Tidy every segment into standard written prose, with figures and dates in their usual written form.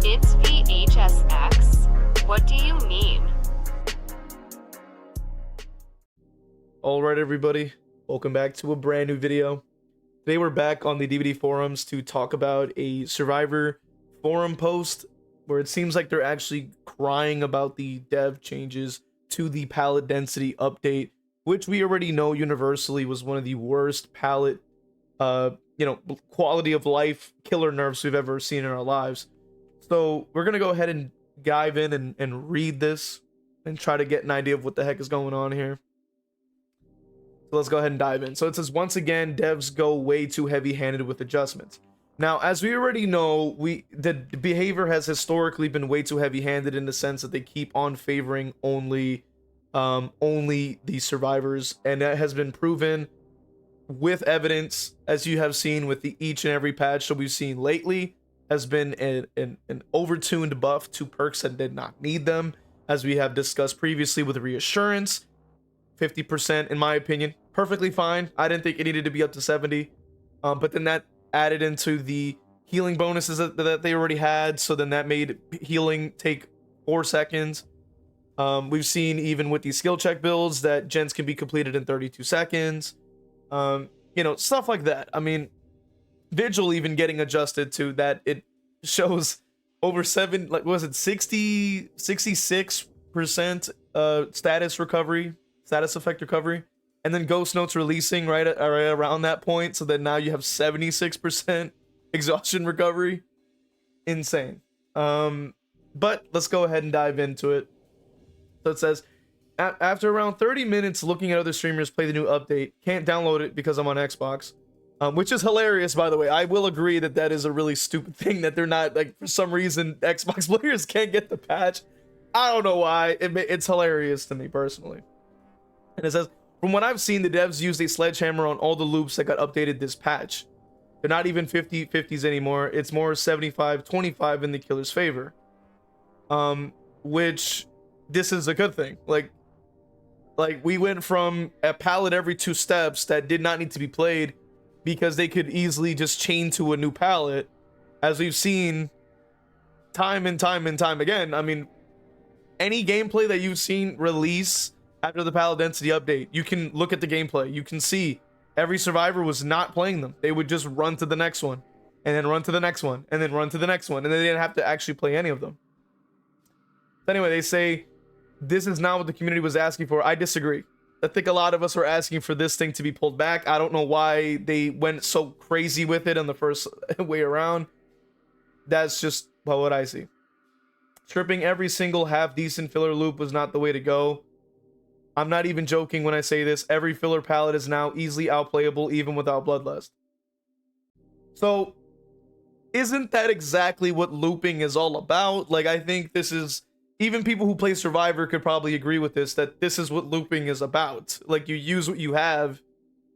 It's v.h.s.x. What do you mean? Alright everybody, welcome back to a brand new video. Today we're back on the DVD forums to talk about a Survivor forum post where it seems like they're actually crying about the dev changes to the pallet density update, which we already know universally was one of the worst pallet quality of life killer nerfs we've ever seen in our lives. So we're gonna go ahead and dive in and read this and try to get an idea of what the heck is going on here. So let's go ahead and dive in. So it says, once again, devs go way too heavy-handed with adjustments. Now, as we already know, the behavior has historically been way too heavy-handed in the sense that they keep on favoring only the survivors, and that has been proven with evidence, as you have seen with each and every patch that we've seen lately. Has been an overtuned buff to perks that did not need them, as we have discussed previously with reassurance. 50% in my opinion, perfectly fine. I didn't think it needed to be up to 70, but then that added into the healing bonuses that they already had, so then that made healing take 4 seconds. We've seen even with these skill check builds that gens can be completed in 32 seconds. Stuff like that. I mean, Vigil even getting adjusted to that, it shows over 66% status effect recovery, and then ghost notes releasing right around that point, so that now you have 76% exhaustion recovery. Insane. But let's go ahead and dive into it. So it says, after around 30 minutes looking at other streamers play the new update, can't download it because I'm on Xbox. Which is hilarious, by the way. I will agree that that is a really stupid thing, that they're not, like, for some reason Xbox players can't get the patch. I don't know why. It's hilarious to me personally. And it says, from what I've seen, the devs used a sledgehammer on all the loops that got updated this patch. They're not even 50-50s anymore. It's more 75-25 in the killer's favor. Which, this is a good thing. Like we went from a pallet every 2 steps that did not need to be played because they could easily just chain to a new pallet, as we've seen time and time again. I mean, any gameplay that you've seen release after the pallet density update, you can look at the gameplay. You can see every survivor was not playing them. They would just run to the next one, and then run to the next one, and then run to the next one, and then they didn't have to actually play any of them. But anyway, they say this is not what the community was asking for. I disagree. I think a lot of us were asking for this thing to be pulled back. I don't know why they went so crazy with it on the first way around. That's just what I see. Stripping every single half-decent filler loop was not the way to go. I'm not even joking when I say this. Every filler palette is now easily outplayable even without Bloodlust. So, isn't that exactly what looping is all about? Like, I think this is... Even people who play Survivor could probably agree with this, that this is what looping is about. Like, you use what you have,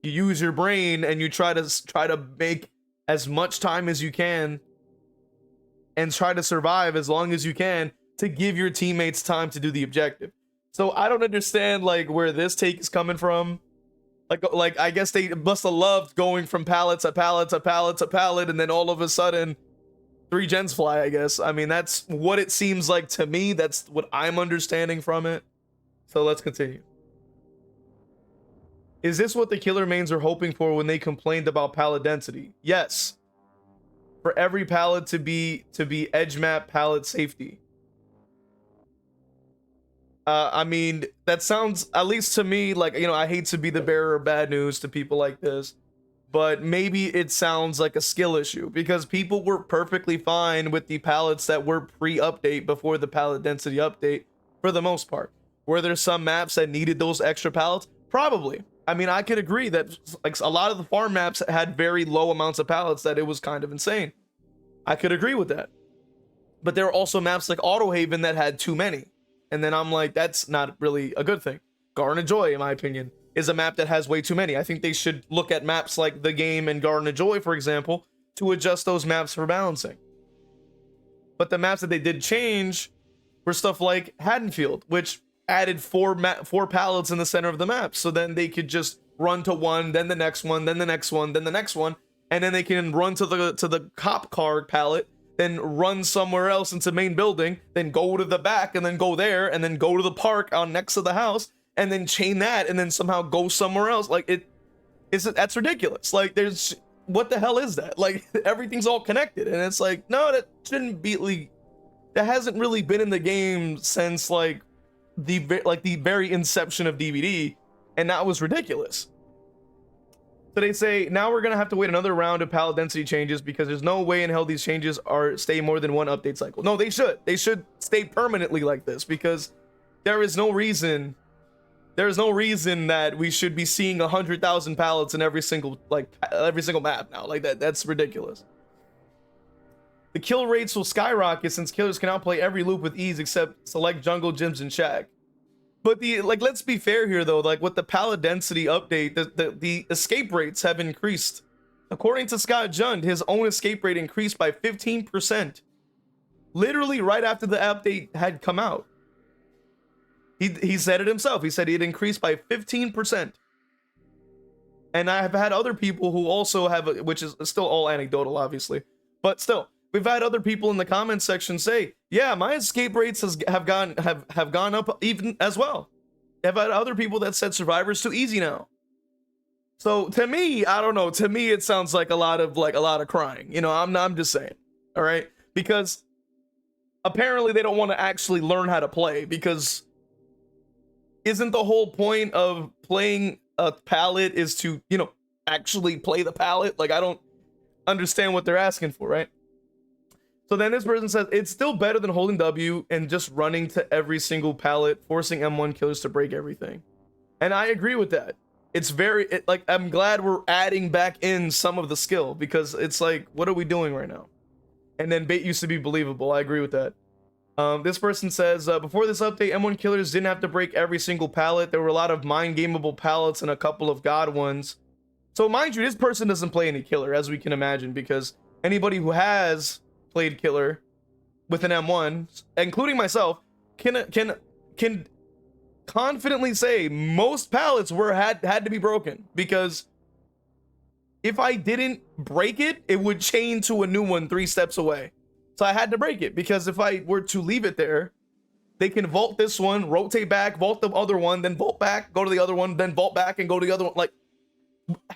you use your brain, and you try to make as much time as you can and try to survive as long as you can to give your teammates time to do the objective. So I don't understand, like, where this take is coming from. Like I guess they must have loved going from pallet to pallet to pallet to pallet, and then all of a sudden 3 gens fly, I guess. I mean, that's what it seems like to me. That's what I'm understanding from it. So let's continue. Is this what the killer mains are hoping for when they complained about pallet density? Yes. For every pallet to be edge map pallet safety. I mean, that sounds, at least to me, like, I hate to be the bearer of bad news to people like this, but maybe it sounds like a skill issue, because people were perfectly fine with the pallets that were pre-update before the pallet density update for the most part. Were there some maps that needed those extra pallets? Probably. I mean, I could agree that, like, a lot of the farm maps had very low amounts of pallets that it was kind of insane. I could agree with that. But there are also maps like Autohaven that had too many. And then I'm like, that's not really a good thing. Garden of Joy, in my opinion, is a map that has way too many. I think they should look at maps like The Game and Garden of Joy, for example, to adjust those maps for balancing. But the maps that they did change were stuff like Haddonfield, which added four pallets in the center of the map. So then they could just run to one, then the next one, then the next one, then the next one. And then they can run to the cop car pallet, then run somewhere else into main building, then go to the back and then go there and then go to the park on next to the house and then chain that and then somehow go somewhere else. Like that's ridiculous. Like there's, what the hell is that? Like everything's all connected and it's like, no, that shouldn't be, like, that hasn't really been in the game since like the very inception of DVD, and that was ridiculous. So they say now we're gonna have to wait another round of pallet density changes because there's no way in hell these changes are stay more than one update cycle. No, they should stay permanently like this, because there is no reason that we should be seeing 100,000 pallets in every single map now. Like that's ridiculous. The kill rates will skyrocket since killers can outplay every loop with ease except select jungle, gyms, and shack. But let's be fair here though, like with the pallet density update, the escape rates have increased. According to Scott Jund, his own escape rate increased by 15%. Literally right after the update had come out. He said it himself. He said it increased by 15%. And I have had other people who also have, which is still all anecdotal obviously, but still, we've had other people in the comment section say, yeah, my escape rates have gone up even as well. I've had other people that said Survivor's too easy now. So to me, I don't know. To me, it sounds like a lot of crying. You know, I'm just saying. All right, because apparently they don't want to actually learn how to play, because isn't the whole point of playing a pallet is to, you know, actually play the pallet? Like, I don't understand what they're asking for, right? So then this person says, it's still better than holding W and just running to every single pallet, forcing M1 killers to break everything. And I agree with that. It's like, I'm glad we're adding back in some of the skill, because it's like, what are we doing right now? And then bait used to be believable. I agree with that. This person says, before this update, M1 killers didn't have to break every single pallet. There were a lot of mind gameable pallets and a couple of god ones. So mind you, this person doesn't play any killer, as we can imagine, because anybody who has played killer with an M1, including myself, can confidently say most pallets had to be broken, because if I didn't break it, it would chain to a new one 3 steps away. So I had to break it, because if I were to leave it there, they can vault this one, rotate back, vault the other one, then vault back, go to the other one, then vault back and go to the other one. Like,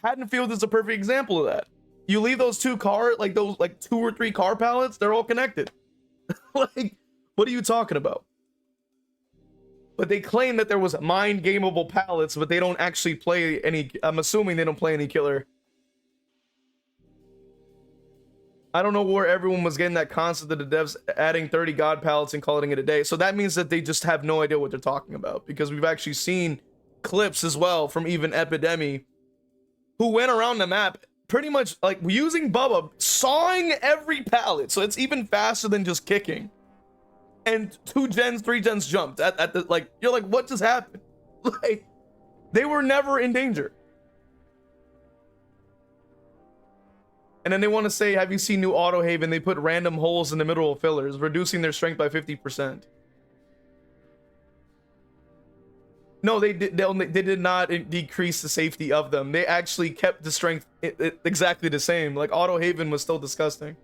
Haddonfield is a perfect example of that. You leave those 2 or 3 car pallets, they're all connected. Like, what are you talking about? But they claim that there was mind gameable pallets, but they don't actually play any. I'm assuming they don't play any killer. I don't know where everyone was getting that concept of the devs adding 30 god pallets and calling it a day. So that means that they just have no idea what they're talking about, because we've actually seen clips as well from even Epidemi, who went around the map pretty much like using Bubba, sawing every pallet. So it's even faster than just kicking. And 2 gens, 3 gens jumped at the, like, you're like, what just happened? Like, they were never in danger. And then they want to say, have you seen new Auto Haven? They put random holes in the middle of fillers, reducing their strength by 50%. No, they did not decrease the safety of them. They actually kept the strength exactly the same. Like, Auto Haven was still disgusting.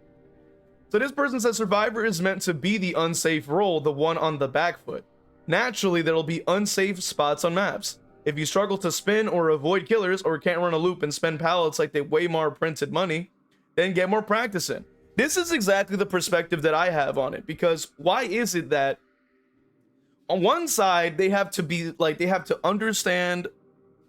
So this person says Survivor is meant to be the unsafe role, the one on the back foot. Naturally, there'll be unsafe spots on maps. If you struggle to spin or avoid killers, or can't run a loop and spend pallets like they way more printed money, then get more practice in. This is exactly the perspective that I have on it, because why is it that on one side they have to be like, they have to understand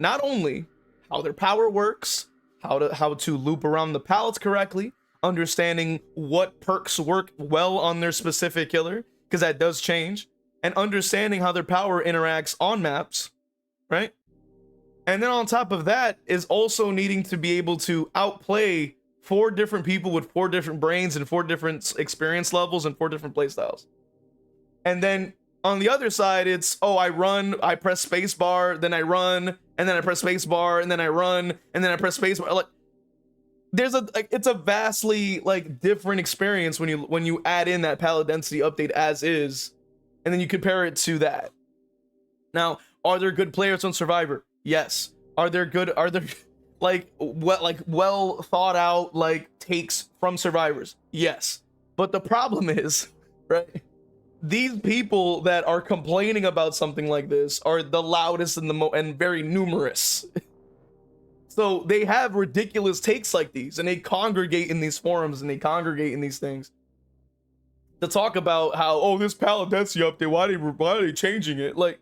not only how their power works, how to loop around the pallets correctly, understanding what perks work well on their specific killer, because that does change, and understanding how their power interacts on maps, right? And then on top of that is also needing to be able to outplay 4 different people with 4 different brains and 4 different experience levels and 4 different playstyles. And then on the other side, it's, oh, I run, I press spacebar, then I run, and then I press spacebar, and then I run, and then I press spacebar. Like, there's it's a vastly like different experience when you add in that pallet density update as is, and then you compare it to that. Now, are there good players on Survivor? Yes. Are there well thought out like takes from survivors? Yes. But the problem is, right? These people that are complaining about something like this are the loudest and and very numerous. So they have ridiculous takes like these, and they congregate in these forums and they congregate in these things to talk about how, oh, this pallet density update, why are they changing it? Like,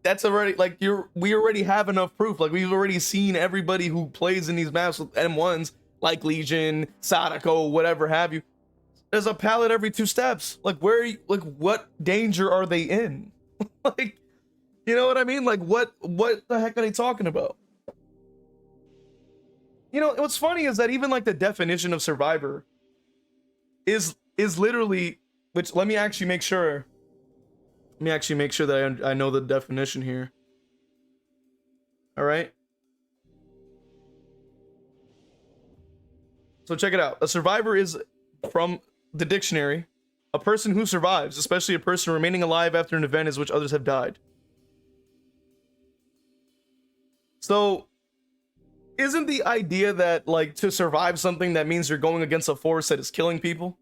that's already, like, we already have enough proof. Like, we've already seen everybody who plays in these maps with M1s, like Legion, Sadako, whatever have you. There's a pallet every 2 steps. Like, what danger are they in? Like, you know what I mean? Like, what the heck are they talking about? You know, what's funny is that even like the definition of survivor is literally, which let me actually make sure that I know the definition here. All right. So check it out. A survivor is, from the dictionary, a person who survives, especially a person remaining alive after an event in which others have died. So isn't the idea that, like, to survive something, that means you're going against a force that is killing people?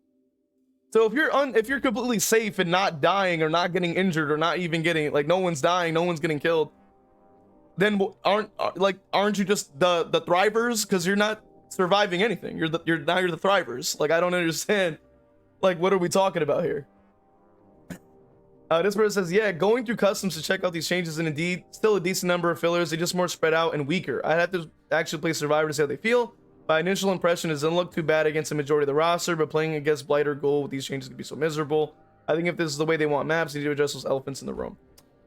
So if you're completely safe and not dying or not getting injured or not even getting, like, no one's dying, no one's getting killed, then aren't you just the thrivers? Because you're not surviving anything. You're the thrivers. Like, I don't understand. Like, what are we talking about here? This person says, yeah, going through customs to check out these changes, and indeed still a decent number of fillers. They're just more spread out and weaker. I'd have to actually play Survivor to see how they feel. My initial impression is it doesn't look too bad against the majority of the roster, but playing against Blight or Ghoul with these changes could be so miserable. I think if this is the way they want maps, they need to address those elephants in the room.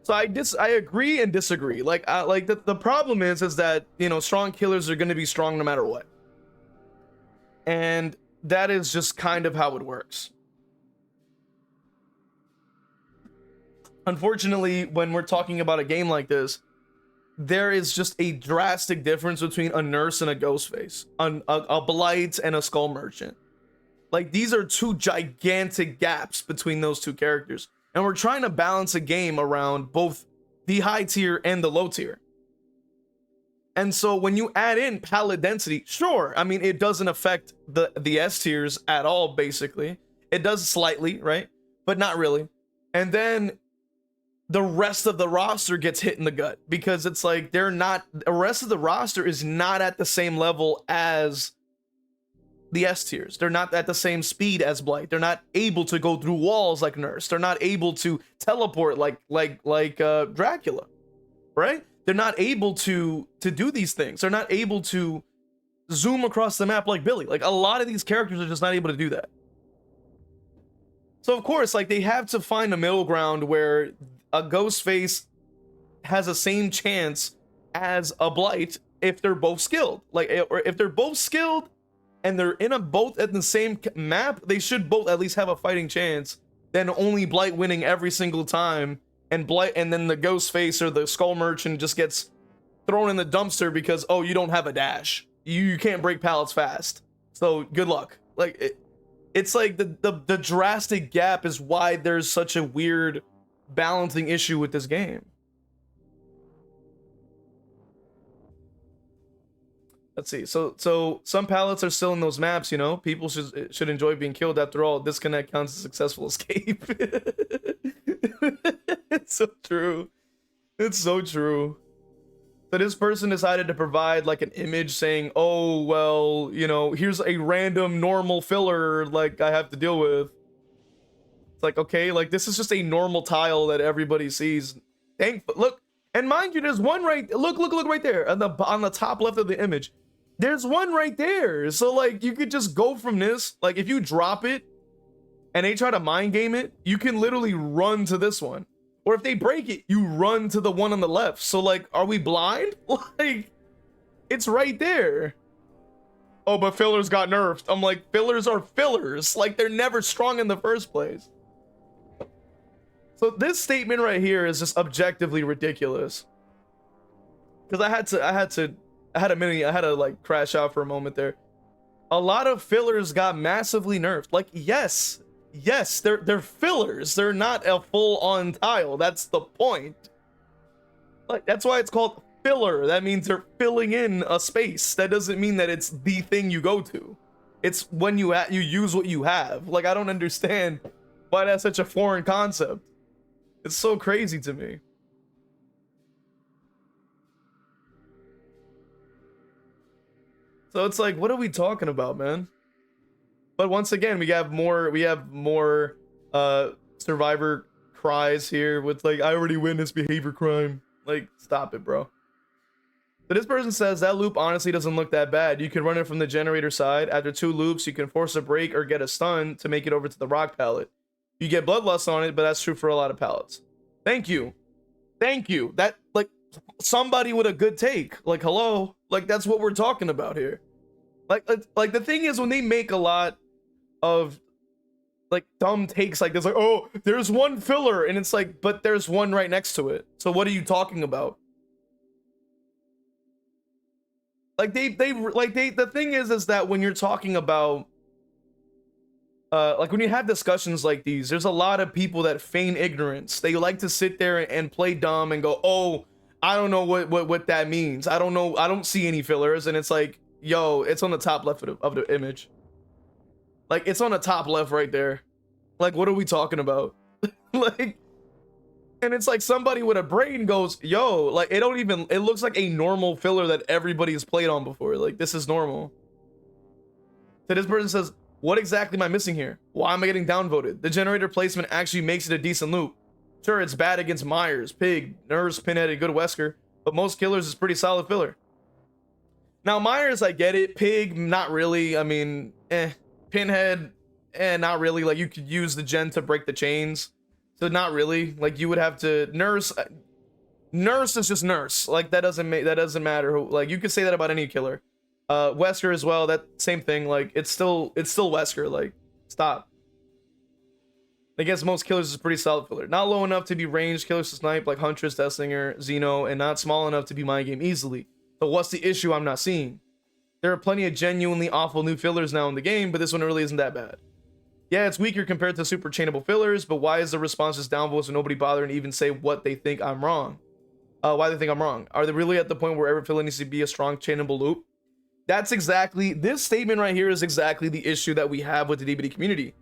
So I agree and disagree. Like, the problem is that, you know, strong killers are going to be strong no matter what. And that is just kind of how it works. Unfortunately, when we're talking about a game like this, there is just a drastic difference between a nurse and a Ghostface, a Blight and a Skull Merchant. Like, these are 2 gigantic gaps between those 2 characters. And we're trying to balance a game around both the high tier and the low tier. And so when you add in pallet density, sure, I mean, it doesn't affect the S tiers at all, basically. It does slightly, right? But not really. And then the rest of the roster gets hit in the gut, because it's like the rest of the roster is not at the same level as the S tiers. They're not at the same speed as Blight. They're not able to go through walls like Nurse. They're not able to teleport like Dracula, right? They're not able to do these things. They're not able to zoom across the map like Billy. Like, a lot of these characters are just not able to do that. So of course, like, they have to find a middle ground where a Ghostface has the same chance as a Blight if they're both skilled. Like, or if they're both skilled and they're both at the same map, they should both at least have a fighting chance, than only Blight winning every single time, and then the Ghostface or the Skull Merchant just gets thrown in the dumpster because, oh, you don't have a dash. You can't break pallets fast. So good luck. Like, it's like the drastic gap is why there's such a weird balancing issue with this game. Let's see. So some pallets are still in those maps, you know. People should enjoy being killed. After all, disconnect counts as a successful escape. It's so true. It's so true. So this person decided to provide like an image saying, oh, well, you know, here's a random normal filler like I have to deal with. It's like, okay, like, this is just a normal tile that everybody sees. Look, and mind you, there's one look right there on the top left of the image. There's one right there. So like, you could just go from this. Like, if you drop it and they try to mind game it, you can literally run to this one. Or if they break it, you run to the one on the left. So like, are we blind? Like, it's right there. Oh, but fillers got nerfed. I'm like, fillers are fillers. Like, they're never strong in the first place. So this statement right here is just objectively ridiculous. Because I had to like crash out for a moment there. A lot of fillers got massively nerfed. Like, yes, they're fillers. They're not a full-on tile. That's the point. Like, that's why it's called filler. That means they're filling in a space. That doesn't mean that it's the thing you go to. It's when you use what you have. Like, I don't understand why that's such a foreign concept. It's so crazy to me. So it's like, what are we talking about, man? But once again, we have more survivor cries here with like, I already witnessed behavior crime. Like, stop it, bro. So this person says that loop honestly doesn't look that bad. You can run it from the generator side. After 2 loops, you can force a break or get a stun to make it over to the rock pallet. You get bloodlust on it, but that's true for a lot of pallets. Thank you. Thank you. That, like, somebody with a good take. Like, hello? Like, that's what we're talking about here. Like the thing is, when they make a lot of like dumb takes like this, like, oh, there's one filler, and it's like, but there's one right next to it. So what are you talking about? Like the thing is that when you're talking about like when you have discussions like these, there's a lot of people that feign ignorance. They like to sit there and play dumb and go, oh, I don't know what that means. I don't know. I don't see any fillers. And it's like, yo, it's on the top left of the image. Like, it's on the top left right there. Like, what are we talking about? Like, and it's like somebody with a brain goes, yo, like, it looks like a normal filler that everybody has played on before. Like, this is normal. So this person says, what exactly am I missing here? Why am I getting downvoted? The generator placement actually makes it a decent loop. Sure, it's bad against Myers, Pig, Nerfs, Pinhead, and good Wesker, but most killers is pretty solid filler. Now, Myers, I get it. Pig, not really. I mean, Pinhead, not really. Like, you could use the gen to break the chains. So not really. Like, you would have to Nurse is just Nurse. Like, that doesn't matter. Like, you could say that about any killer. Wesker as well, that same thing. Like, it's still Wesker. Like, stop. Against most killers is pretty solid filler. Not low enough to be ranged killers to snipe like Huntress, Deathslinger, Xeno, and not small enough to be mind game easily. So what's the issue I'm not seeing? There are plenty of genuinely awful new fillers now in the game, but this one really isn't that bad. Yeah, it's weaker compared to super chainable fillers, but why is the response just downvotes and nobody bothering to even say what they think I'm wrong? Why they think I'm wrong? Are they really at the point where every filler needs to be a strong chainable loop? That's exactly, this statement right here is exactly the issue that we have with the DBD community.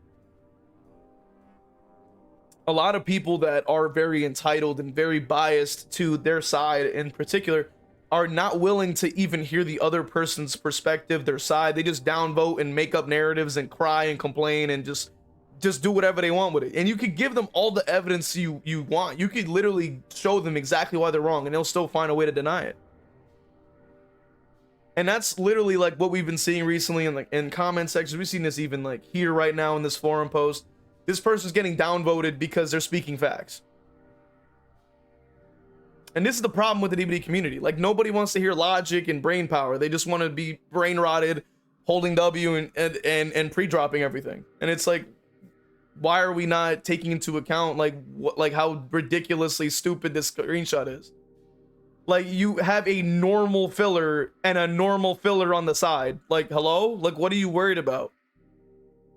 A lot of people that are very entitled and very biased to their side in particular are not willing to even hear the other person's perspective, their side. They just downvote and make up narratives and cry and complain and just do whatever they want with it. And you could give them all the evidence you want. You could literally show them exactly why they're wrong and they'll still find a way to deny it. And that's literally like what we've been seeing recently in like in comment sections. We've seen this even like here right now in this forum post. This person's getting downvoted because they're speaking facts. And this is the problem with the DBD community. Like, nobody wants to hear logic and brain power. They just want to be brain rotted, holding W and pre-dropping everything. And it's like, why are we not taking into account like how ridiculously stupid this screenshot is? Like, you have a normal filler and a normal filler on the side. Like, hello? Like, what are you worried about?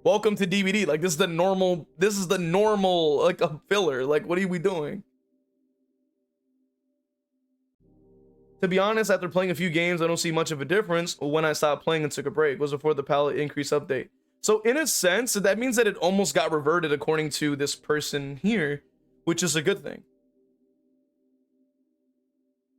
Welcome to DBD. Like, this is the normal like a filler. Like, what are we doing? To be honest, after playing a few games, I don't see much of a difference. When I stopped playing and took a break was before the pallet increase update. So in a sense, that means that it almost got reverted according to this person here, which is a good thing.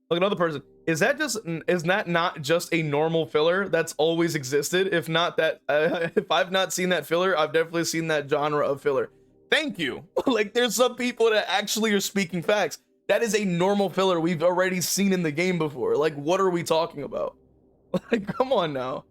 Look, another person. Is that not just a normal filler that's always existed? If not that, if I've not seen that filler, I've definitely seen that genre of filler. Thank you. Like, there's some people that actually are speaking facts. That is a normal filler we've already seen in the game before. Like, what are we talking about? Like, come on now.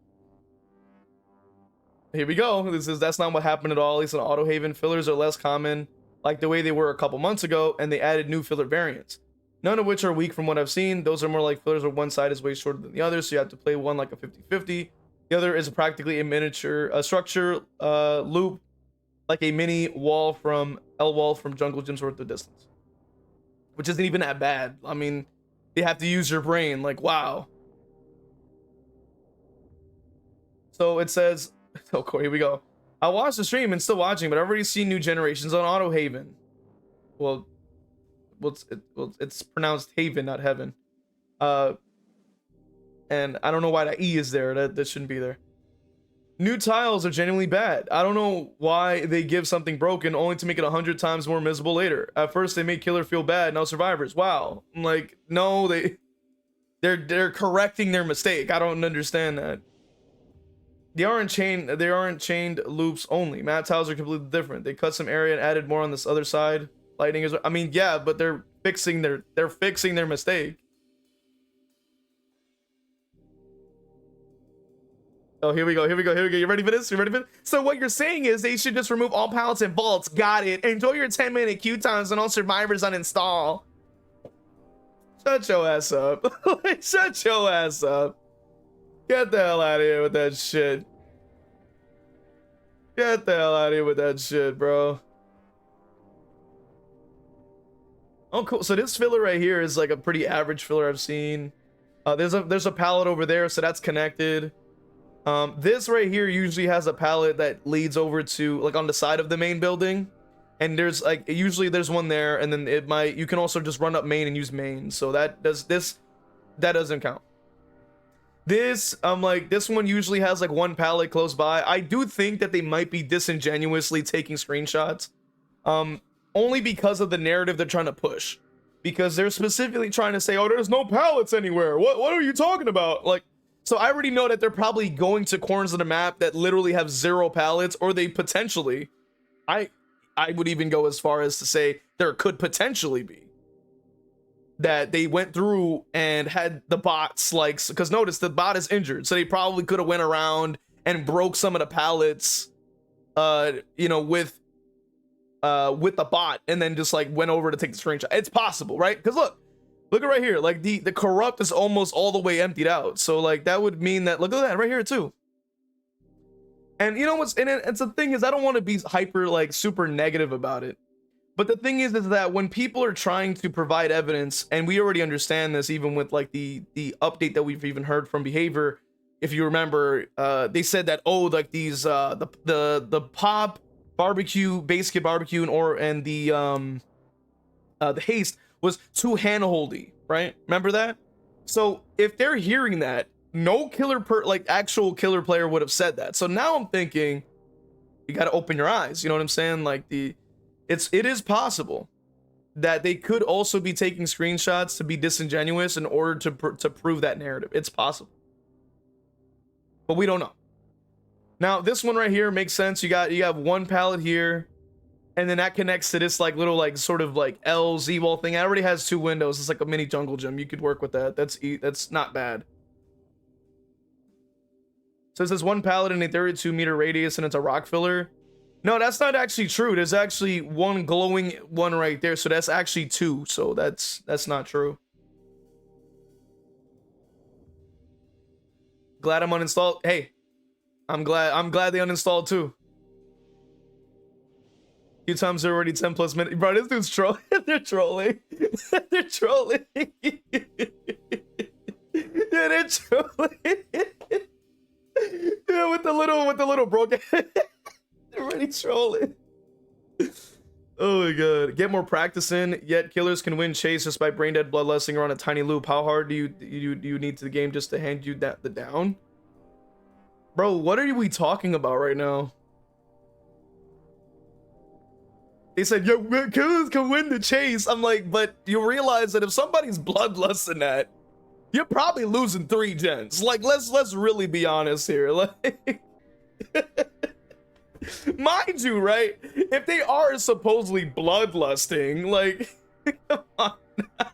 Here we go. That's not what happened at all. At least in Autohaven, fillers are less common, like the way they were a couple months ago, and they added new filler variants. None of which are weak from what I've seen. Those are more like fillers where one side is way shorter than the other, so you have to play one like a 50-50. The other is practically a miniature structure loop, like a mini wall from L-wall from Jungle Gym's worth of distance. Which isn't even that bad. I mean, you have to use your brain. Like, wow. So it says, oh, cool, here we go. I watched the stream and still watching, but I've already seen new generations on Autohaven. Well, it's pronounced Haven, not Heaven. And I don't know why that E is there. That shouldn't be there. New tiles are genuinely bad. I don't know why they give something broken only to make it 100 times more miserable later. At first they make killer feel bad, now survivors. Wow. I'm like, no, they're correcting their mistake. I don't understand that. They aren't chained loops only. Matte tiles are completely different. They cut some area and added more on this other side. Lighting is, I mean, yeah, but they're fixing their mistake. Oh, here we go. You ready for this? So what you're saying is they should just remove all pallets and vaults. Got it. Enjoy your 10-minute queue times and all survivors uninstall. Shut your ass up. Shut your ass up. Get the hell out of here with that shit. Get the hell out of here with that shit, bro. Oh, cool. So this filler right here is like a pretty average filler I've seen. There's a pallet over there, so that's connected. This right here usually has a pallet that leads over to like on the side of the main building, and there's like usually there's one there, and then you can also just run up main and use main, so that doesn't count. This this one usually has like one pallet close by. I do think that they might be disingenuously taking screenshots, only because of the narrative they're trying to push, because they're specifically trying to say, oh, there's no pallets anywhere, what are you talking about? Like, so I already know that they're probably going to corners of the map that literally have 0 pallets, or they potentially, I would even go as far as to say there could potentially be that they went through and had the bots, like, because notice the bot is injured, so they probably could have went around and broke some of the pallets, you know, with the bot, and then just like went over to take the screenshot. It's possible, right? Because look at right here, like the corrupt is almost all the way emptied out, so like that would mean that, look at that right here too. And you know what's, and it's the thing is, I don't want to be hyper like super negative about it, but the thing is that when people are trying to provide evidence, and we already understand this even with like the update that we've even heard from behavior, if you remember, they said that, oh, like these the pop barbecue, base kit barbecue, and the haste was too handholdy, right? Remember that? So if they're hearing that, no actual killer player would have said that. So now I'm thinking, you got to open your eyes. You know what I'm saying? Like it is possible that they could also be taking screenshots to be disingenuous in order to prove that narrative. It's possible, but we don't know. Now this one right here makes sense. You have one pallet here, and then that connects to this like little like sort of like LZ wall thing. It already has 2 windows. It's like a mini jungle gym. You could work with that. That's not bad. So it says one pallet in a 32-meter radius, and it's a rock filler. No, that's not actually true. There's actually one glowing one right there, so that's actually 2. So that's not true. Glad I'm uninstalled. Hey, I'm glad they uninstalled too. Few times they're already 10 plus minutes. Bro, this dude's trolling. They're trolling. They're trolling. Yeah, they're trolling. Yeah, with the little broken. They're already trolling. Oh my god. Get more practice in, yet killers can win chase just by brain dead bloodlusting around a tiny loop. How hard do you need to the game just to hand you the down? Bro, what are we talking about right now? They said, yo, killers can win the chase. I'm like, but you realize that if somebody's bloodlusting that, you're probably losing 3 gens. Like, let's really be honest here. Like, mind you, right? If they are supposedly bloodlusting, like, come on now.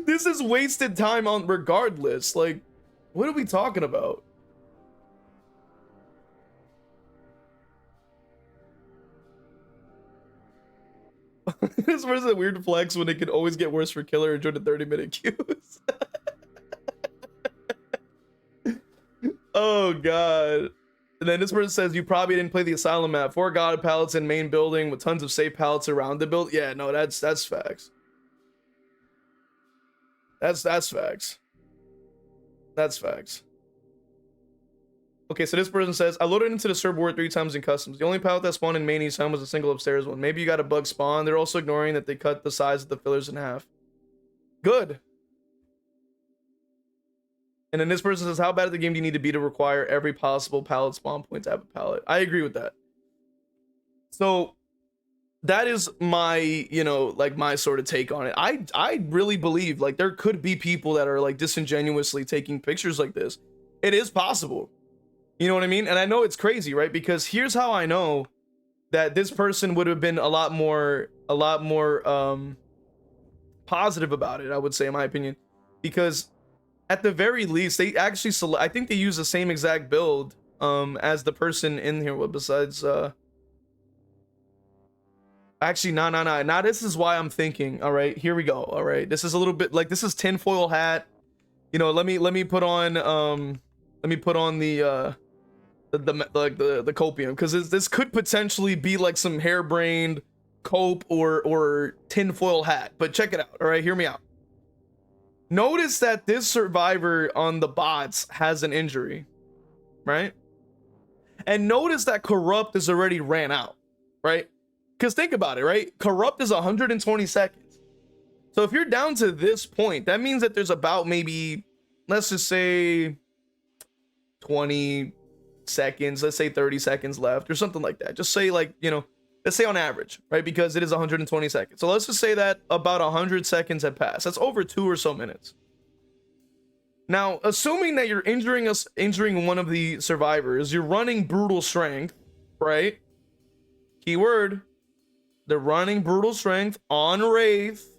This is wasted time on regardless. Like, what are we talking about? This was a weird flex when it could always get worse for killer during the 30-minute queues. Oh god. And then this person says, you probably didn't play the asylum map. 4 god pallets in main building with tons of safe pallets around the build. Yeah, no, that's facts. That's facts. That's facts. Okay, so this person says, I loaded into the server war 3 times in customs. The only pallet that spawned in main each time was a single upstairs one. Maybe you got a bug spawn. They're also ignoring that they cut the size of the fillers in half. Good. And then this person says, how bad of the game do you need to be to require every possible pallet spawn point to have a pallet? I agree with that. So that is my, you know, like my sort of take on it. I really believe like there could be people that are like disingenuously taking pictures like this. It is possible. You know what I mean? And I know it's crazy, right? Because here's how I know that this person would have been a lot more positive about it, I would say, in my opinion, because at the very least they actually I think they use the same exact build as the person in here. What besides actually no. Now this is why I'm thinking, all right, here we go. All right, this is a little bit like, this is tinfoil hat, you know. Let me put on the copium, because this could potentially be like some harebrained cope or tinfoil hat. But check it out. All right, hear me out. Notice that this survivor on the bots has an injury, right? And notice that corrupt is already ran out, right? Because think about it, right? Corrupt is 120 seconds. So if you're down to this point, that means that there's about maybe, let's just say 20 seconds, let's say 30 seconds left or something like that. Just say, like, you know, let's say on average, right? Because it is 120 seconds. So let's just say that about 100 seconds had passed. That's over 2 or so minutes. Now, assuming that you're injuring one of the survivors, you're running brutal strength, right? Keyword, they're running brutal strength on Wraith,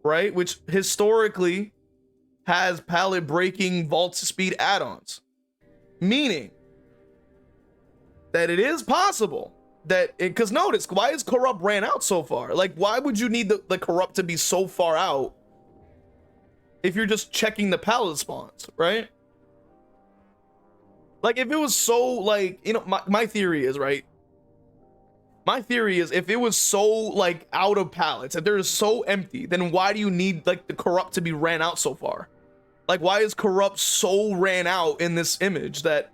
right? Which historically has pallet breaking vault speed add-ons. Meaning that it is possible that, because notice, why is corrupt ran out so far? Like, why would you need the corrupt to be so far out if you're just checking the pallet spawns, right? Like, if it was so, like, you know, my theory is, right? My theory is, if it was so like out of pallets, if they're so empty, then why do you need like the corrupt to be ran out so far? Like, why is corrupt so ran out in this image that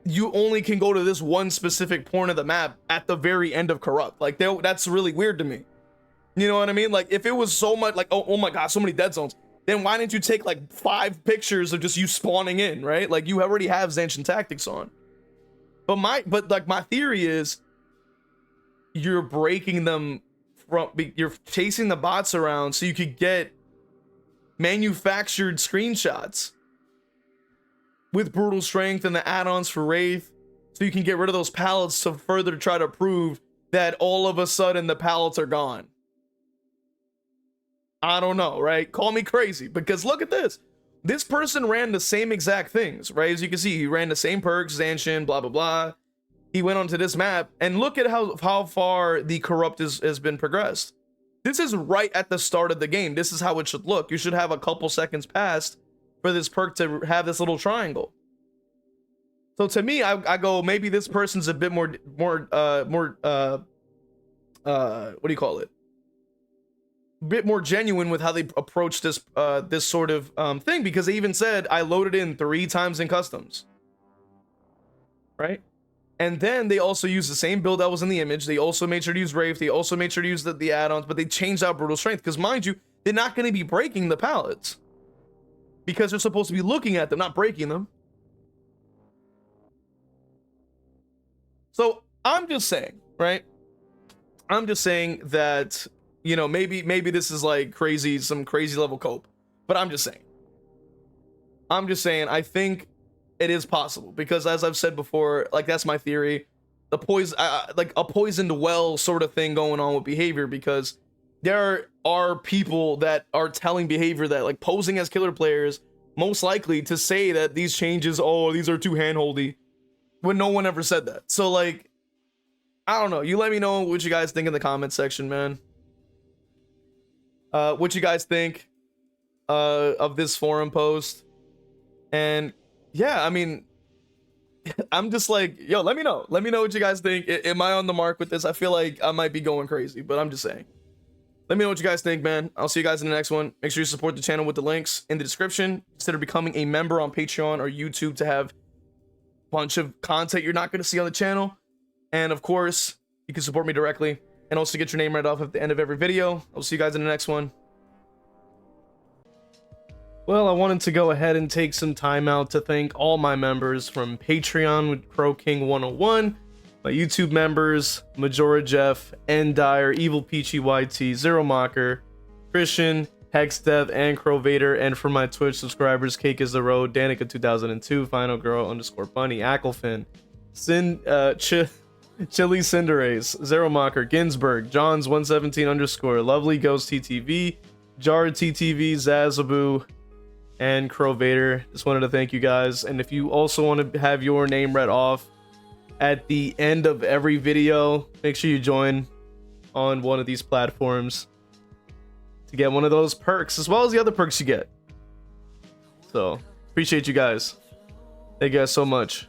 you only can go to this one specific point of the map at the very end of corrupt? Like, that's really weird to me. You know what I mean? Like, if it was so much like, oh my god, so many dead zones, then why didn't you take like 5 pictures of just you spawning in, right? Like, you already have Zancian tactics on. But my theory is, you're breaking them from, you're chasing the bots around so you could get manufactured screenshots with brutal strength and the add-ons for Wraith, so you can get rid of those pallets to further try to prove that all of a sudden the pallets are gone. I don't know, right? Call me crazy, because look at this. This person ran the same exact things, right? As you can see, he ran the same perks, Zancian, blah blah blah. He went onto this map, and look at how far the corrupt has been progressed. This is right at the start of the game. This is how it should look. You should have a couple seconds passed for this perk to have this little triangle. So to me, I go, maybe this person's a bit more what do you call it? A bit more genuine with how they approach this this sort of thing, because they even said, I loaded in 3 times in customs, right? And then they also used the same build that was in the image. They also made sure to use Wraith. They also made sure to use the add-ons, but they changed out brutal strength, because mind you, they're not going to be breaking the pallets, because they're supposed to be looking at them, not breaking them. So I'm just saying, right? I'm just saying that, you know, maybe this is like crazy, some crazy level cope, but I'm just saying, I think it is possible, because as I've said before, like, that's my theory, the poison, like a poisoned well sort of thing going on with behavior, because there are people that are telling behavior that, like, posing as killer players, most likely to say that these changes, oh, these are too handholdy, when no one ever said that. So, like, I don't know. You let me know what you guys think in the comment section, man. What you guys think of this forum post. And yeah, I mean, I'm just like, yo, let me know what you guys think. Am I on the mark with this? I feel like I might be going crazy, but I'm just saying. Let me know what you guys think, man. I'll see you guys in the next one. Make sure you support the channel with the links in the description. Consider becoming a member on Patreon or YouTube to have a bunch of content you're not going to see on the channel. And of course, you can support me directly and also get your name right off at the end of every video. I'll see you guys in the next one. Well, I wanted to go ahead and take some time out to thank all my members from Patreon with Crow King 101, my YouTube members, Majora Jeff, Endire, Evil Peachy YT, Zero Mocker, Christian, Hexdev, and Crow Vader, and for my Twitch subscribers, Cake is the Road, Danica 2002, Final Girl _ Bunny, Acklefin, Chili Cinderace, Zero Mocker, Ginsburg, Johns 117 _ Lovely Ghost TTV, Jar TTV, Zazabu, and Crow Vader. Just wanted to thank you guys. And if you also want to have your name read off at the end of every video, make sure you join on one of these platforms to get one of those perks, as well as the other perks you get. So appreciate you guys. Thank you guys so much.